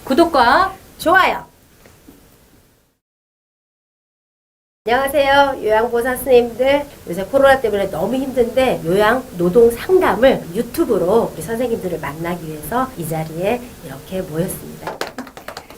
구독과 좋아요. 안녕하세요. 요양보호사 선생님들. 요새 코로나 때문에 너무 힘든데 요양 노동 상담을 유튜브로 우리 선생님들을 만나기 위해서 이 자리에 이렇게 모였습니다.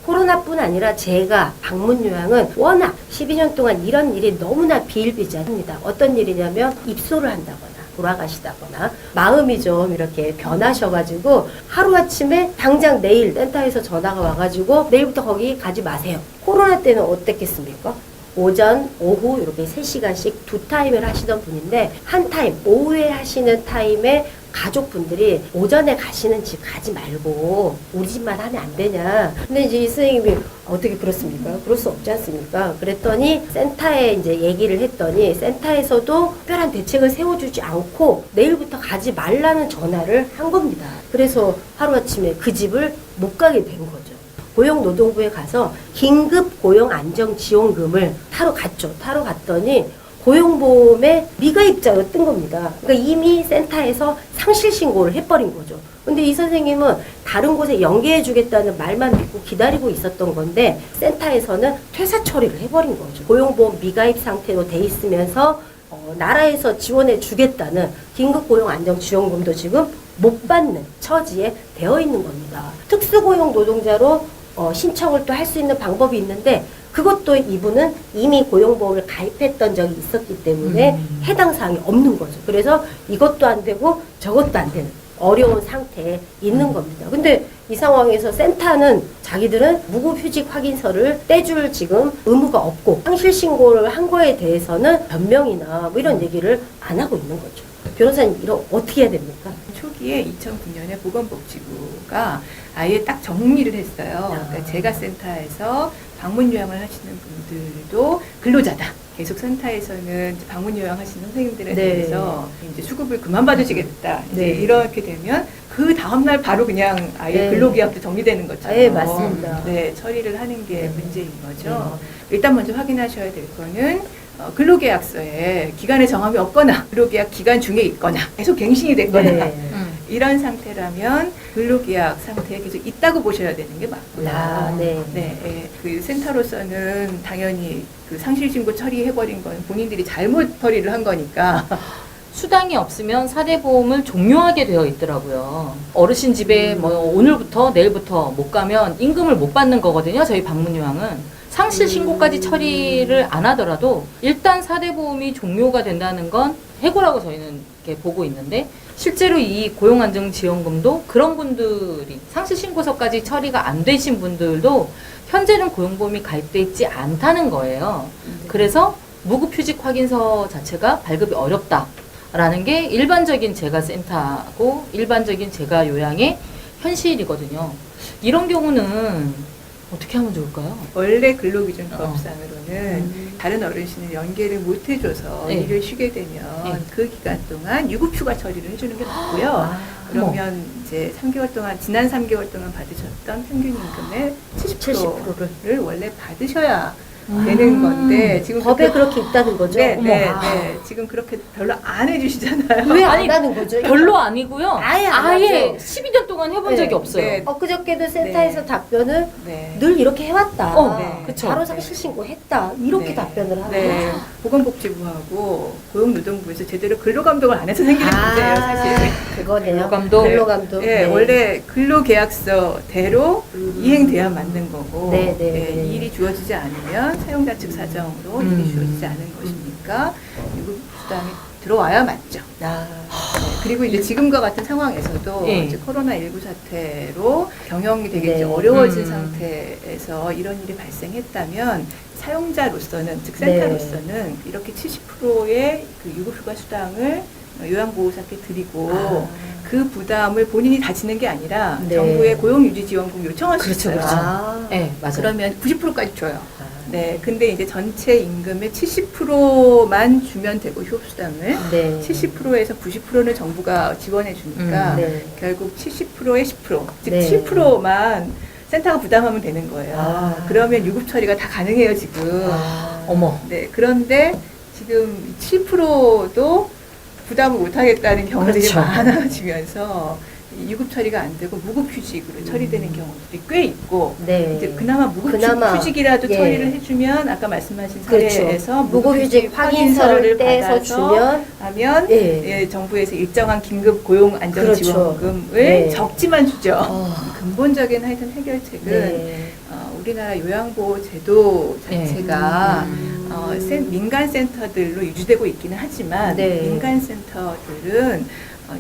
코로나뿐 아니라 제가 방문 요양은 워낙 12년 동안 이런 일이 너무나 비일비재합니다. 어떤 일이냐면 입소를 한다거나 돌아가시다거나 마음이 좀 이렇게 변하셔가지고 하루아침에 당장 내일 센터에서 전화가 와가지고 내일부터 거기 가지 마세요. 코로나 때는 어땠겠습니까? 오전, 오후 이렇게 3시간씩 두 타임을 하시던 분인데 한 타임, 오후에 하시는 타임에 가족분들이 오전에 가시는 집 가지 말고 우리 집만 하면 안 되냐. 근데 이제 이 선생님이 어떻게 그렇습니까? 그럴 수 없지 않습니까? 그랬더니 센터에 이제 얘기를 했더니 센터에서도 특별한 대책을 세워주지 않고 내일부터 가지 말라는 전화를 한 겁니다. 그래서 하루아침에 그 집을 못 가게 된 거죠. 고용노동부에 가서 긴급 고용안정지원금을 타러 갔죠. 타러 갔더니 고용보험에 미가입자가 뜬 겁니다. 그러니까 이미 센터에서 상실신고를 해버린 거죠. 근데 이 선생님은 다른 곳에 연계해주겠다는 말만 믿고 기다리고 있었던 건데 센터에서는 퇴사 처리를 해버린 거죠. 고용보험 미가입 상태로 돼 있으면서 나라에서 지원해 주겠다는 긴급고용안정지원금도 지금 못 받는 처지에 되어 있는 겁니다. 특수고용 노동자로 신청을 또 할 수 있는 방법이 있는데 그것도 이분은 이미 고용보험을 가입했던 적이 있었기 때문에 해당 사항이 없는 거죠. 그래서 이것도 안 되고 저것도 안 되는 어려운 상태에 있는 겁니다. 근데 이 상황에서 센터는 자기들은 무급휴직 확인서를 떼줄 지금 의무가 없고 상실신고를 한 거에 대해서는 변명이나 뭐 이런 얘기를 안 하고 있는 거죠. 변호사님, 이거 어떻게 해야 됩니까? 초기에 2009년에 보건복지부가 아예 딱 정리를 했어요. 그러니까 제가 센터에서 방문 요양을 하시는 분들도 근로자다. 계속 센터에서는 방문 요양하시는 선생님들에 대해서 이제 수급을 그만 받으시겠다. 이제 이렇게 되면 그 다음날 바로 그냥 아예 근로계약도 정리되는 것처럼. 네, 맞습니다. 네, 처리를 하는 게 문제인 거죠. 일단 먼저 확인하셔야 될 거는 근로계약서에 기간의 정함이 없거나 근로계약 기간 중에 있거나 계속 갱신이 됐거나 이런 상태라면 근로계약 상태에 계속 있다고 보셔야 되는 게 맞고요. 그 센터로서는 당연히 그 상실신고 처리해버린 건 본인들이 잘못 처리를 한 거니까 수당이 없으면 사대보험을 종료하게 되어 있더라고요. 어르신 집에 뭐 오늘부터 내일부터 못 가면 임금을 못 받는 거거든요. 저희 방문요양은. 상실신고까지 처리를 안 하더라도 일단 사대보험이 종료가 된다는 건 해고라고 저희는 이렇게 보고 있는데 실제로 이 고용안정지원금도 그런 분들이 상실신고서까지 처리가 안 되신 분들도 현재는 고용보험이 가입돼 있지 않다는 거예요. 그래서 무급휴직 확인서 자체가 발급이 어렵다라는 게 일반적인 제가 센터하고 일반적인 제가 요양의 현실이거든요. 이런 경우는 어떻게 하면 좋을까요? 원래 근로기준법상으로는 다른 어르신을 연계를 못 해줘서 일을 쉬게 되면 그 기간 동안 유급휴가 처리를 해주는 게 맞고요. 그러면 이제 3개월 동안, 지난 3개월 동안 받으셨던 평균 임금의 70%를 원래 받으셔야 되는 건데 지금 법에 그렇게 있다는 거죠? 지금 그렇게 별로 안 해주시잖아요. 왜 안 하는 거죠? 별로 아니고요. 아예 안 아예 하죠. 12년 동안 해본 적이 없어요. 엊그저께도 센터에서 답변을 늘 이렇게 해왔다. 그쵸. 바로 상실신고 했다. 이렇게 답변을 하는 거죠. 보건복지부하고 고용노동부에서 제대로 근로감독을 안 해서 생기는 문제예요, 사실. 그거네요. 근로감독. 근로감독. 원래 근로계약서대로 이행돼야 맞는 거고 일이 주어지지 않으면 사용자 측 사정으로 일이 주어지지 않은 것이니까 유급수당이 들어와야 맞죠. 그리고 이제 지금과 같은 상황에서도 이제 코로나19 사태로 경영이 되게 이제 어려워진 상태에서 이런 일이 발생했다면 사용자로서는, 즉 센터로서는 이렇게 70%의 그 유급휴가 수당을 요양보호사께 드리고 그 부담을 본인이 다 지는 게 아니라 정부의 고용유지지원금 요청할 수 있어요. 맞아요. 그러면 90%까지 줘요. 근데 이제 전체 임금의 70%만 주면 되고 휴업수당을 70%에서 90%는 정부가 지원해 주니까 결국 70%의 10%, 즉 7%만 센터가 부담하면 되는 거예요. 그러면 유급 처리가 다 가능해요, 지금. 어머. 그런데 지금 7%도 부담을 못 하겠다는 경우들이 많아지면서 유급 처리가 안 되고 무급휴직으로 처리되는 경우들이 꽤 있고 네. 이제 그나마 무급휴직이라도 예. 처리를 해주면 아까 말씀하신 그렇죠. 사례에서 무급휴직 확인서를 떼서 받아서 주면 하면 예. 예, 정부에서 일정한 긴급 고용 안정지원금을 그렇죠. 네. 적지만 주죠. 어. 근본적인 하여튼 해결책은 네. 우리나라 요양보호 제도 자체가 민간 센터들로 유지되고 있기는 하지만 네. 민간 센터들은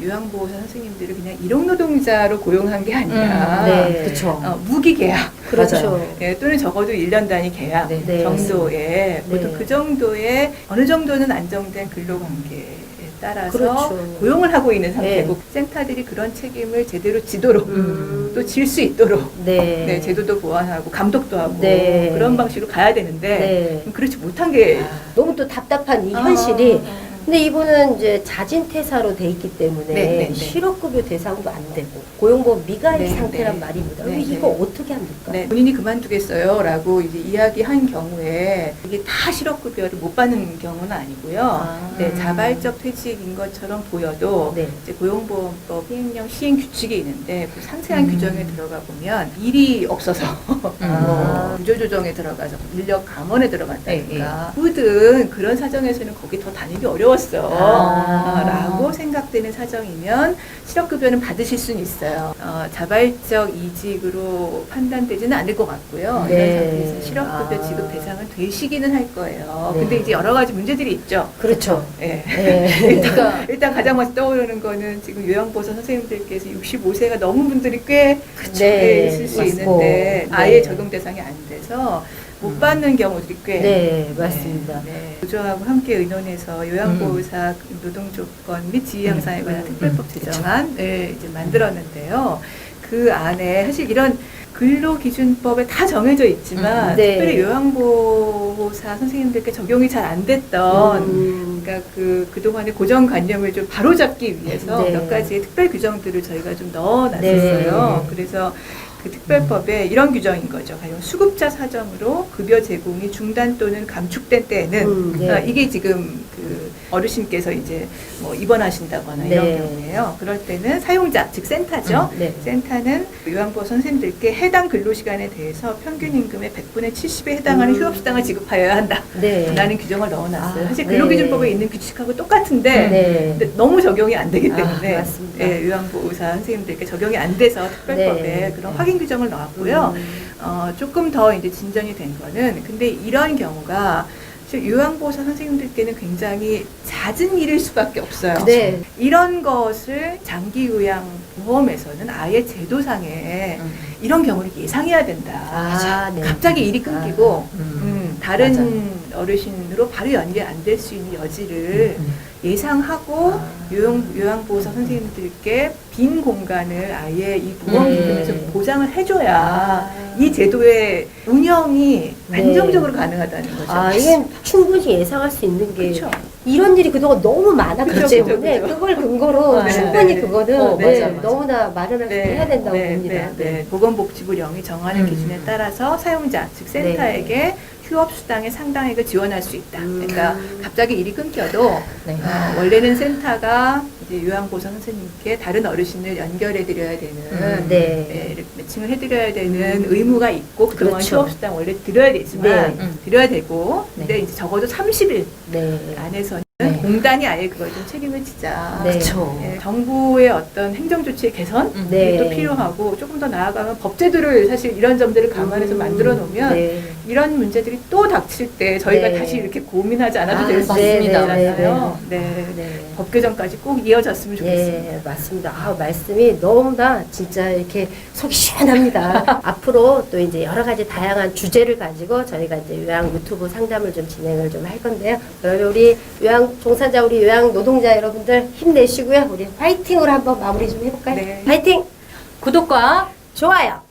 요양보호사 선생님들을 그냥 일용노동자로 고용한 게 아니라 네. 그렇죠. 무기계약 그렇죠. 예, 또는 적어도 1년 단위 계약 네. 네. 정도의 보통 네. 그 정도의 어느 정도는 안정된 근로관계에 따라서 그렇죠. 고용을 하고 있는 상태고 센터들이 그런 책임을 제대로 지도록 또 질 수 있도록 네. 네, 제도도 보완하고 감독도 하고 네. 그런 방식으로 가야 되는데 네. 그렇지 못한 게 너무 또 답답한 이 현실이 근데 이분은 이제 자진퇴사로 돼 있기 때문에 네, 네, 네. 실업급여 대상도 안 되고 고용보험 미가입 네, 상태란 네. 말입니다. 네, 이거 네. 어떻게 합니까? 네, 본인이 그만두겠어요 라고 이제 이야기한 경우에 이게 다 실업급여를 못 받는 경우는 아니고요. 네, 자발적 퇴직인 것처럼 보여도 네. 이제 고용보험법 시행령 시행 규칙이 있는데 그 상세한 규정에 들어가 보면 일이 없어서 뭐 구조조정에 들어가서 인력 감원에 들어간다니까 누구든 그런 사정에서는 거기 더 다니기 어려웠어 라고 생각되는 사정이면 실업급여는 받으실 수는 있어요. 자발적 이직으로 판단되지는 않을 것 같고요. 네. 이런 상태에서 실업급여 지급 대상은 되시기는 할 거예요. 네. 근데 이제 여러 가지 문제들이 있죠. 그렇죠. 예. 네. 일단 가장 먼저 떠오르는 거는 지금 요양보호사 선생님들께서 65세가 넘은 분들이 꽤 네. 있을 수 맞고. 있는데 네. 아예 적용 대상이 안 돼서 못 받는 경우들이 꽤 네, 맞습니다. 네. 구조하고 함께 의논해서 요양보호사 노동조건 및 지위 향상에 관한 특별법 제정안을 이제 만들었는데요. 그 안에 사실 이런 근로기준법에 다 정해져 있지만 네. 특별히 요양보호사 선생님들께 적용이 잘 안 됐던 그러니까 그동안의 고정관념을 좀 바로잡기 위해서 네. 몇 가지의 특별 규정들을 저희가 좀 넣어놨었어요. 네. 그래서 그 특별법에 이런 규정인 거죠. 가령 수급자 사정으로 급여 제공이 중단 또는 감축된 때에는 네. 이게 지금 그 어르신께서 이제 뭐 입원하신다거나 이런 네. 경우에요. 그럴 때는 사용자, 즉 센터죠. 네. 센터는 요양보호 선생님들께 해당 근로시간에 대해서 평균 임금의 100분의 70에 해당하는 휴업수당을 지급하여야 한다. 네. 라는 규정을 넣어놨어요. 아, 사실 네. 근로기준법에 있는 규칙하고 똑같은데 네. 근데 너무 적용이 안 되기 때문에 맞습니다. 예, 요양보호사 선생님들께 적용이 안 돼서 특별법에 네. 그런 확인 규정을 넣었고요. 조금 더 이제 진전이 된 거는 근데 이런 경우가 요양보호사 선생님들께는 굉장히 잦은 일일 수밖에 없어요. 네. 이런 것을 장기요양보험에서는 아예 제도상에 이런 경우를 예상해야 된다. 네. 갑자기 일이 끊기고 다른 맞아요. 어르신으로 바로 연계 안 될 수 있는 여지를 예상하고 요양보호사 선생님들께 빈 공간을 아예 이 보험기금에서 보장을 해줘야 이 제도의 운영이 안정적으로 가능하다는 거죠. 이게 충분히 예상할 수 있는 게 그렇죠. 이런 일이 그동안 너무 많았기 그쵸, 때문에 그쵸, 그쵸. 그걸 근거로 네, 충분히 네. 그거는 맞아, 맞아. 너무나 마련할 수 해야 된다고 봅니다. 보건복지부령이 정하는 기준에 따라서 사용자, 즉 센터에게 휴업수당의 상당액을 지원할 수 있다. 그러니까 갑자기 일이 끊겨도 원래는 센터가 이제 요양보호사 선생님께 다른 어르신을 연결해드려야 되는 이렇게 매칭을 해드려야 되는 의무가 있고 그동안 그렇죠. 휴업수당 원래 드려야 되지만 드려야 되고 근데 이제 적어도 30일 안에서는 공단이 아예 그걸 좀 책임을 지자. 예, 정부의 어떤 행정조치의 개선이 또 필요하고 조금 더 나아가면 법제도를 사실 이런 점들을 감안해서 만들어 놓으면 이런 문제들이 또 닥칠 때 저희가 다시 이렇게 고민하지 않아도 될 수 있잖아요. 법 개정까지 꼭 이어졌으면 좋겠습니다. 네, 맞습니다. 말씀이 너무나 진짜 이렇게 속이 시원합니다. 앞으로 또 이제 여러 가지 다양한 주제를 가지고 저희가 이제 요양 유튜브 상담을 좀 진행을 좀 할 건데요. 그러면 우리 요양 종사자, 우리 요양 노동자 여러분들 힘내시고요. 우리 파이팅으로 한번 마무리 좀 해볼까요? 네. 파이팅! 구독과 좋아요!